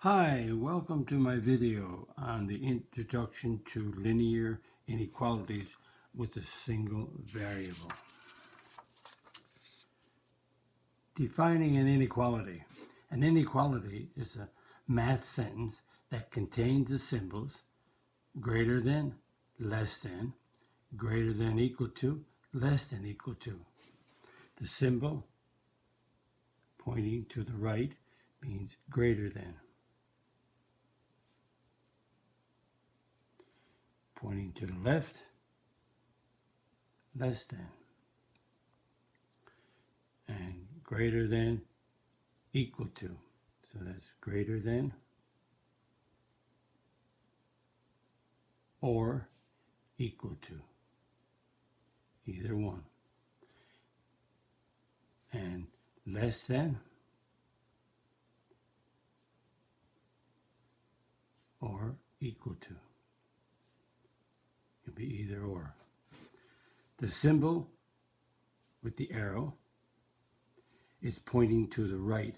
Hi, welcome to my video on the introduction to linear inequalities with a single variable. Defining an inequality. An inequality is a math sentence that contains the symbols greater than, less than, greater than equal to, less than equal to. The symbol pointing to the right means greater than. Pointing to the left, less than. And greater than, equal to. So that's greater than or equal to. Either one. And less than or equal to. It can be either or. The symbol with the arrow is pointing to the right.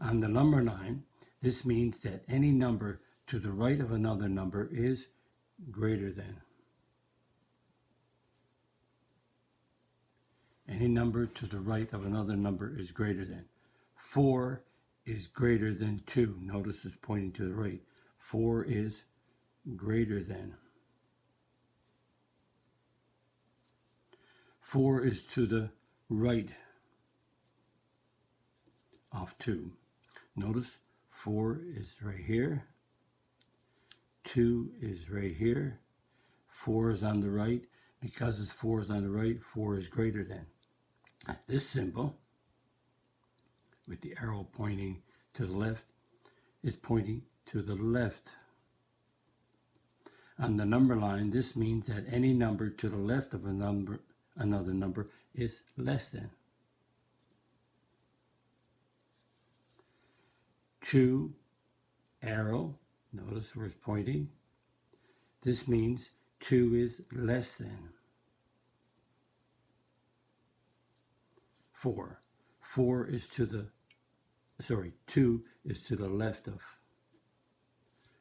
On the number line, this means that any number to the right of another number is greater than. Any number to the right of another number is greater than. 4 is greater than 2. Notice it's pointing to the right. 4 is greater than. 4 is to the right of 2. Notice 4 is right here. 2 is right here. 4 is on the right. Because it's 4 is on the right, 4 is greater than. This symbol, with the arrow pointing to the left, is pointing to the left. On the number line, this means that any number to the left of another number is less than. 2, arrow, notice where it's pointing. This means 2 is less than. 4. 2 is to the left of.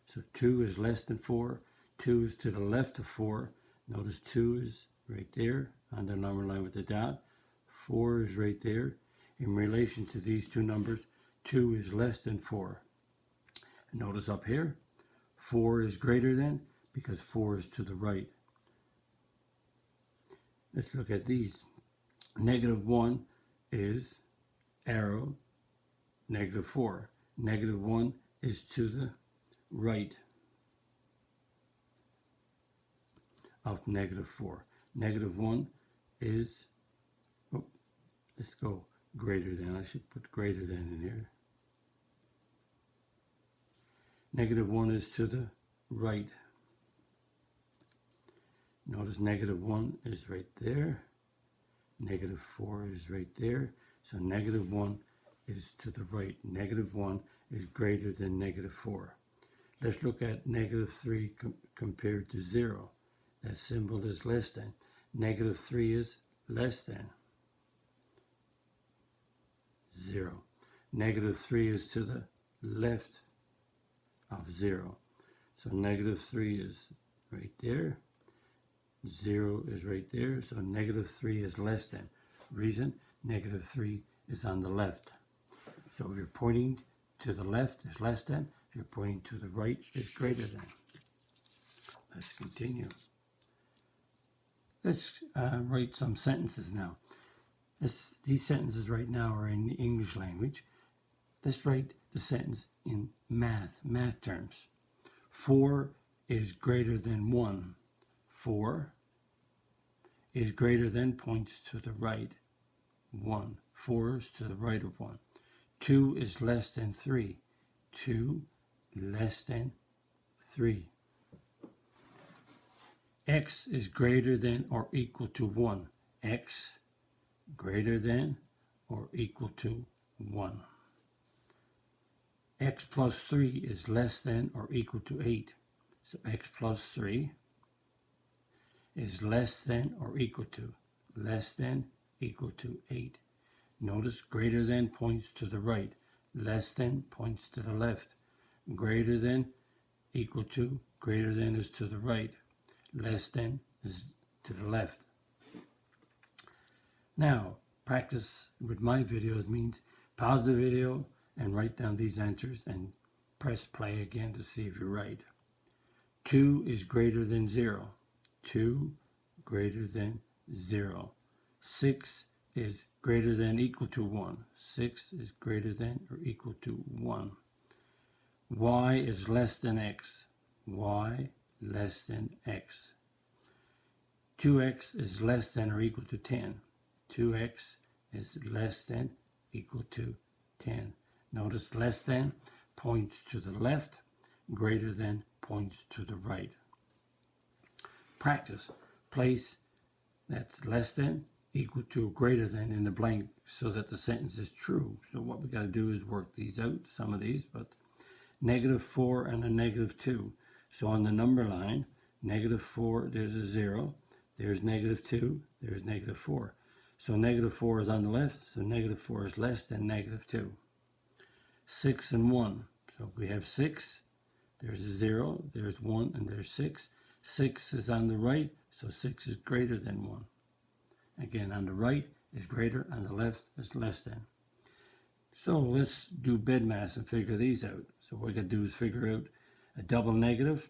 So 2 is less than 4. 2 is to the left of 4. Notice 2 is right there on the number line with the dot. 4 is right there. In relation to these two numbers, 2 is less than 4. And notice up here, 4 is greater than because 4 is to the right. Let's look at these. -1 is arrow, -4. -1 is to the right of -4. -1 is, let's go greater than. I should put greater than in here. -1 is to the right. Notice -1 is right there. -4 is right there. So -1 is to the right. -1 is greater than -4. Let's look at -3 compared to 0. That symbol is less than. -3 is less than 0. -3 is to the left of 0. So -3 is right there. 0 is right there. So -3 is less than. Reason, -3 is on the left. So if you're pointing to the left, it's less than. If you're pointing to the right, it's greater than. Let's continue. Let's write some sentences now. These sentences right now are in the English language. Let's write the sentence in math terms. 4 is greater than 1. 4 is greater than points to the right. 1. 4 is to the right of 1. 2 is less than 3. 2 less than 3. X is greater than or equal to 1. X greater than or equal to 1. X plus 3 is less than or equal to 8. So x plus 3 is less than or equal to 8. Notice greater than points to the right, less than points to the left. Greater than, equal to, greater than is to the right, less than is to the left. Now, practice with my videos means pause the video and write down these answers and press play again to see if you're right. 2 is greater than 0. 2 greater than 0. 6 is greater than equal to 1. 6 is greater than or equal to 1. Y is less than x. Y less than x. 2x is less than or equal to 10. 2x is less than equal to 10. Notice less than points to the left, greater than points to the right. Practice. Place that's less than, equal to, or greater than in the blank so that the sentence is true. So what we got to do is work these out, some of these, but -4 and a -2. So on the number line, -4, there's a 0, there's -2, there's -4. So -4 is on the left, so -4 is less than -2. 6 and 1. So we have 6, there's a 0, there's 1, and there's 6. 6 is on the right, so 6 is greater than 1. Again, on the right is greater, on the left is less than. So let's do bed mass and figure these out. So what we got to do is figure out a double negative.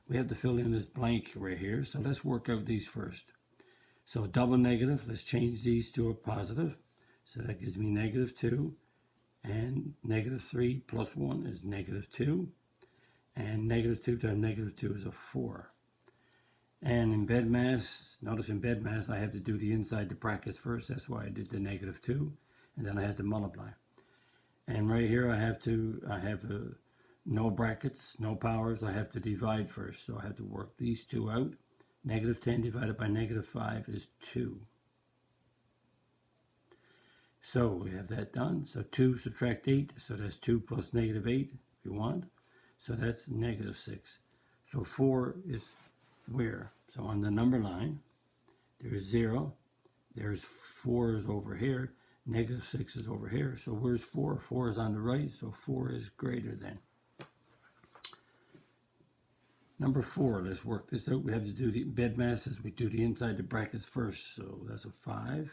We have to fill in this blank right here, so let's work out these first. So double negative, let's change these to a positive. So that gives me -2, and -3 plus 1 is -2, and -2 times -2 is a 4. And in bed mass, notice in bed mass I have to do the inside the brackets first, that's why I did the -2, and then I had to multiply. And right here I have no brackets, no powers, I have to divide first, so I have to work these two out. -10 divided by -5 is 2. So we have that done. So 2 subtract 8, so that's 2 plus -8 if you want. So that's -6. So 4 is where? So on the number line, there's 0, there's 4 is over here, -6 is over here. So where's 4? 4 is on the right, so 4 is greater than. Number 4, let's work this out. We have to do the bed masses. We do the inside the brackets first, so that's a 5.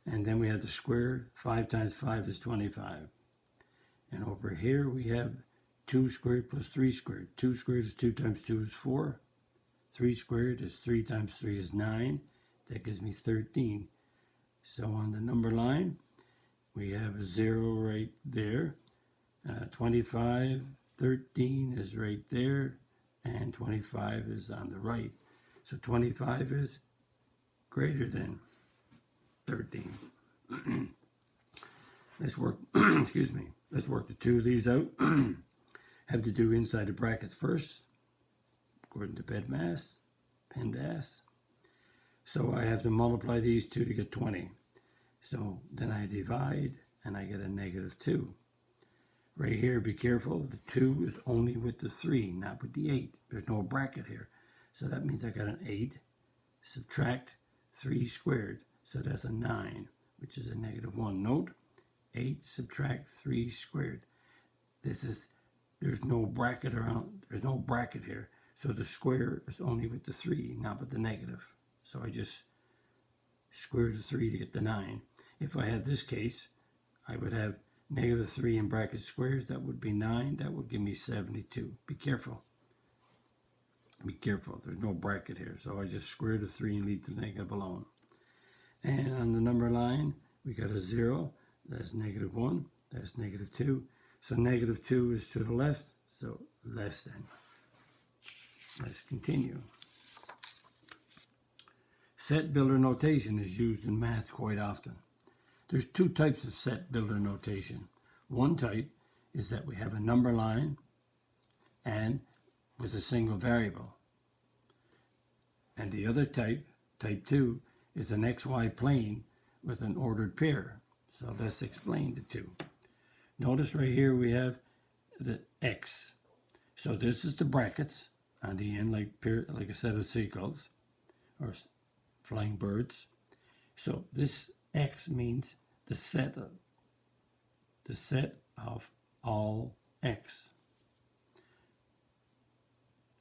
And then we have the square. 5 times 5 is 25. And over here we have 2 squared plus 3 squared. 2 squared is 2 times 2 is 4. 3 squared is 3 times 3 is 9. That gives me 13. So on the number line, we have a 0 right there. 25, 13 is right there, and 25 is on the right. So 25 is greater than 13. Let's work, excuse me, let's work the two of these out. Have to do inside the brackets first, according to bed mass, PEMDAS. So I have to multiply these two to get 20. So then I divide, and I get a -2. Right here, be careful, the 2 is only with the 3, not with the 8. There's no bracket here. So that means I got an 8, subtract 3 squared. So that's a 9, which is a -1. Note, 8 subtract 3 squared. There's no bracket around, there's no bracket here. So the square is only with the 3, not with the negative. So I just square the 3 to get the 9. If I had this case, I would have -3 in bracket squares, that would be 9, that would give me 72. Be careful. Be careful, there's no bracket here. So I just square the 3 and leave the negative alone. And on the number line, we got a 0, that's -1, that's -2. So -2 is to the left, so less than. Let's continue. Set builder notation is used in math quite often. There's two types of set builder notation. One type is that we have a number line and with a single variable. And the other type, type 2, is an XY plane with an ordered pair. So let's explain the two. Notice right here we have the X. So this is the brackets on the end, like a set of seagulls or flying birds. So this X means the set of all X.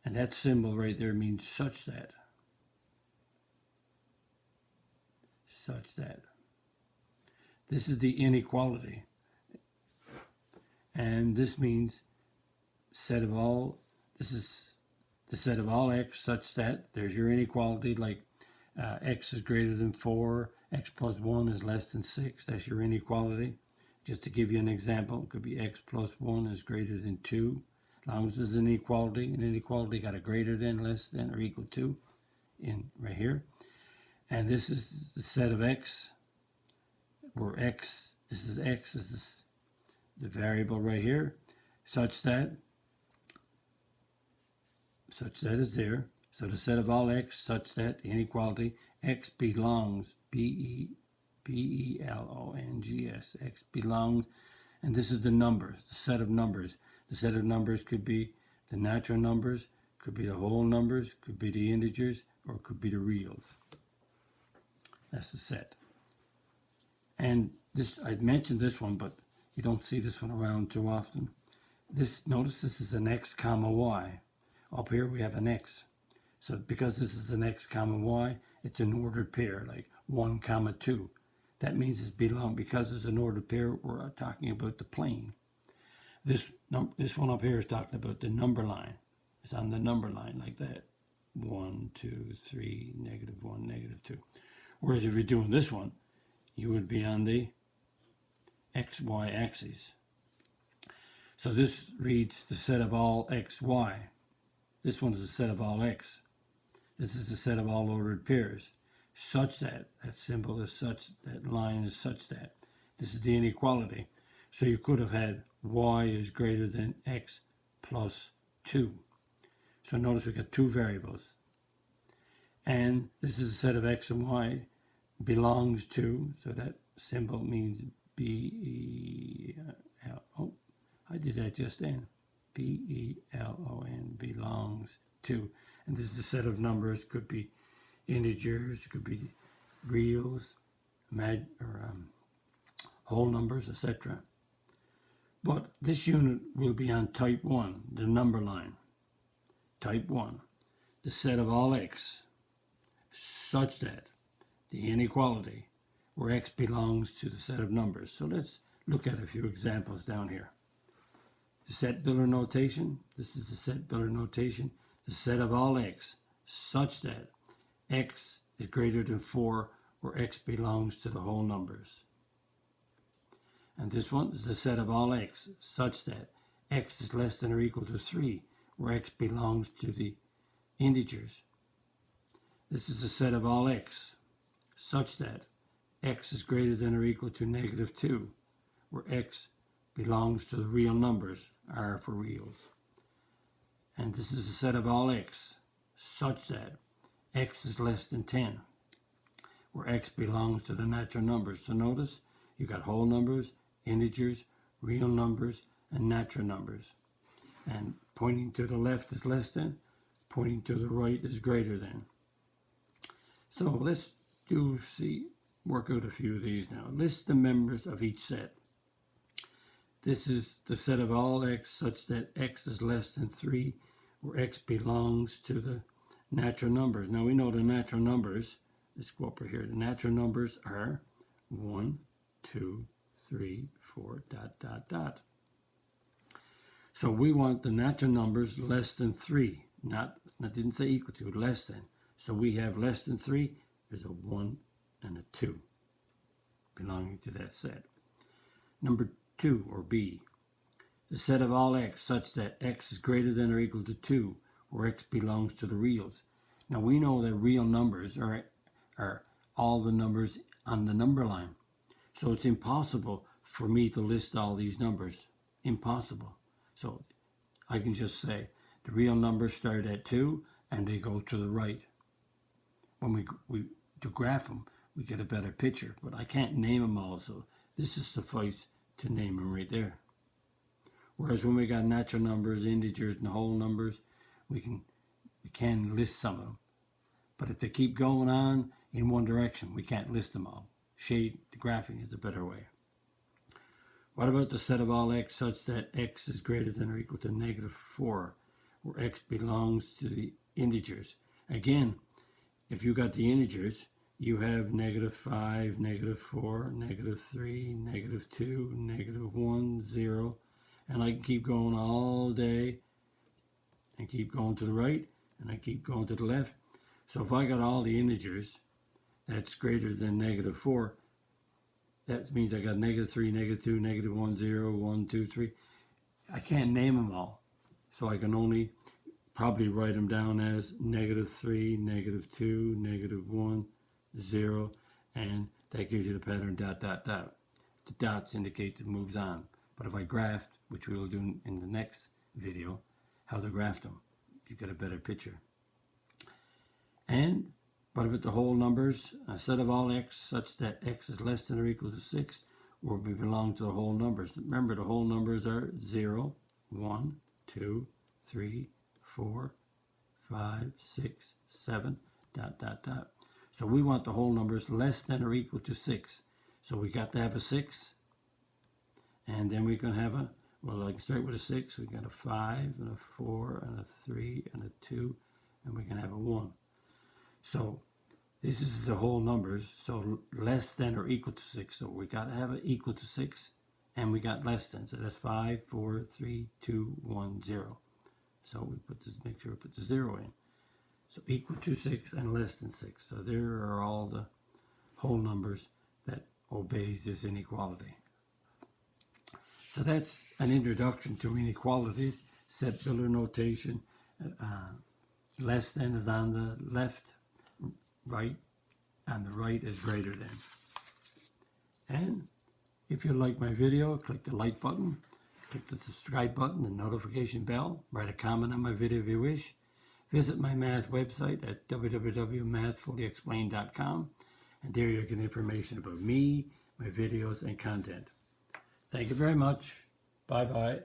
And that symbol right there means such that. Such that. This is the inequality. And this means set of all, this is the set of all X such that, there's your inequality, like X is greater than 4, X plus 1 is less than 6, that's your inequality. Just to give you an example, it could be X plus 1 is greater than 2. As long as there's an inequality got a greater than, less than, or equal to in right here. And this is the set of X, where X, this is X, this is the variable right here, such that is there. So the set of all X such that the inequality X belongs, B-E-L-O-N-G-S, X belongs, and this is the numbers, the set of numbers. The set of numbers could be the natural numbers, could be the whole numbers, could be the integers, or it could be the reals. That's the set. And this, I mentioned this one, but you don't see this one around too often. Notice this is an X comma Y. Up here we have an X. So because this is an X comma Y, it's an ordered pair, like 1 comma 2. That means it's because it's an ordered pair, we're talking about the plane. This one up here is talking about the number line. It's on the number line like that. 1, 2, 3, -1, -2. Whereas if you're doing this one, you would be on the XY axis. So this reads the set of all XY. This one is the set of all X. This is the set of all ordered pairs. Such that symbol is such, that line is such that. This is the inequality. So you could have had Y is greater than X plus 2. So notice we got two variables. And this is a set of X and Y belongs to, so that symbol means B-E-L, oh, I did that just then. B-E-L-O-N, belongs to. And this is a set of numbers, could be integers, could be reals, whole numbers, etc. But this unit will be on type 1, the number line. Type 1, the set of all X, such that the inequality, where X belongs to the set of numbers. So let's look at a few examples down here. The set builder notation, this is the set builder notation, the set of all X, such that X is greater than 4, where X belongs to the whole numbers. And this one is the set of all X, such that X is less than or equal to 3, where X belongs to the integers. This is the set of all X, such that X is greater than or equal to -2, where X belongs to the real numbers, R for reals. And this is the set of all X, such that X is less than 10, where X belongs to the natural numbers. So notice, you got whole numbers, integers, real numbers, and natural numbers. And pointing to the left is less than, pointing to the right is greater than. So let's work out a few of these now. List the members of each set. This is the set of all X such that X is less than 3, where X belongs to the natural numbers. Now we know the natural numbers, let's go over here. The natural numbers are 1, 2, 3, 4, ... So we want the natural numbers less than 3. I didn't say equal to, less than. So we have less than 3, there's a 1 and a 2 belonging to that set. Number 2, or B, the set of all X such that X is greater than or equal to 2, where X belongs to the reals. Now we know that real numbers are all the numbers on the number line. So it's impossible for me to list all these numbers. Impossible. So I can just say the real numbers start at 2 and they go to the right. When we to graph them, we get a better picture, but I can't name them all, so this is suffice to name them right there. Whereas when we got natural numbers, integers, and whole numbers, we can list some of them. But if they keep going on in one direction, we can't list them all. shade the graphing is a better way. What about the set of all x such that x is greater than or equal to -4, where x belongs to the integers? Again, if you got the integers, you have -5, -4, -3, -2, -1, 0, and I can keep going all day and keep going to the right, and I keep going to the left. So if I got all the integers that's greater than -4, that means I got -3, -2, -1, 0, 1, 2, 3. I can't name them all, so I can only probably write them down as -3, -2, -1, 0, and that gives you the pattern dot, dot, dot. The dots indicate it moves on. But if I graphed, which we will do in the next video, how to graph them, you get a better picture. And what about the whole numbers? A set of all x such that x is less than or equal to 6, where we belong to the whole numbers. Remember, the whole numbers are 0, 1, 2, 3, 4, 5, 6, 7, dot, dot, dot. So we want the whole numbers less than or equal to 6. So we got to have a 6. And then we can have a, well, I can start with a 6. We got a 5 and a 4 and a 3 and a 2. And we can have a 1. So this is the whole numbers. So less than or equal to 6. So we got to have it equal to 6. And we got less than. So that's 5, 4, 3, 2, 1, 0. So we put this, make sure we put the 0 in. So equal to 6 and less than 6. So there are all the whole numbers that obeys this inequality. So that's an introduction to inequalities, set builder notation. Less than is on the left, right, and the right is greater than. And if you like my video, click the like button, click the subscribe button, the notification bell, write a comment on my video if you wish. Visit my math website at www.mathfullyexplained.com, and there you'll get information about me, my videos, and content. Thank you very much. Bye-bye.